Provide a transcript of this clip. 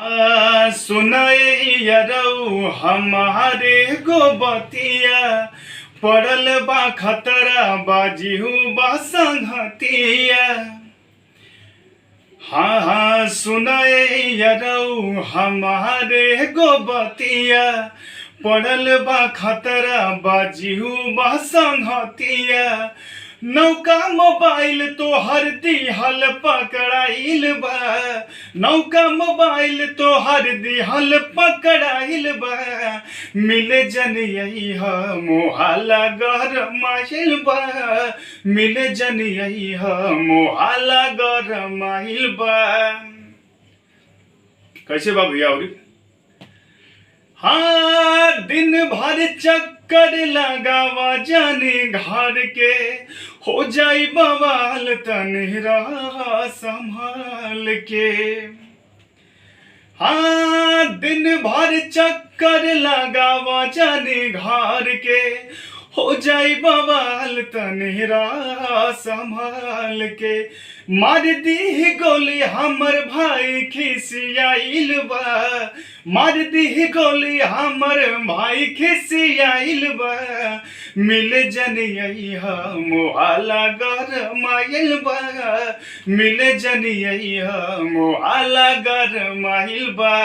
सुनाए यरौ हमारे गोबतिया पड़ल बा खतरा बाजीहू बा संगतिया। हाँ हाँ सुनाए यरौ हमारे गोबतिया पड़ल बा खतरा बाजीहू बा संगतिया। नौका मोबाइल तो हर दिहल पकड़ाइल बा, नौका मोबाइल तो हर दिहल पकड़ाइल बा। मिले जन यही मोहाला गरमाइल बा, मिले जन यही मोहाला गरमाइल बा। कैसे बा भैया? और हाँ दिन भर चक्कर लगावा जाने घर के हो जाई बवाल तनी रहा संभाल के। हाँ दिन भर चक्कर लगावा जाने घर के हो जाई बवाल तनी रहा संभाल के। मार दी गोली हमर भाई खिसियाइल बा, मार दी गोली हमर भाई खिसियाइल बा। मिले जन यही मोहाला गरमाइल बा, मिले जन यही मोहाला गरमाइल बा।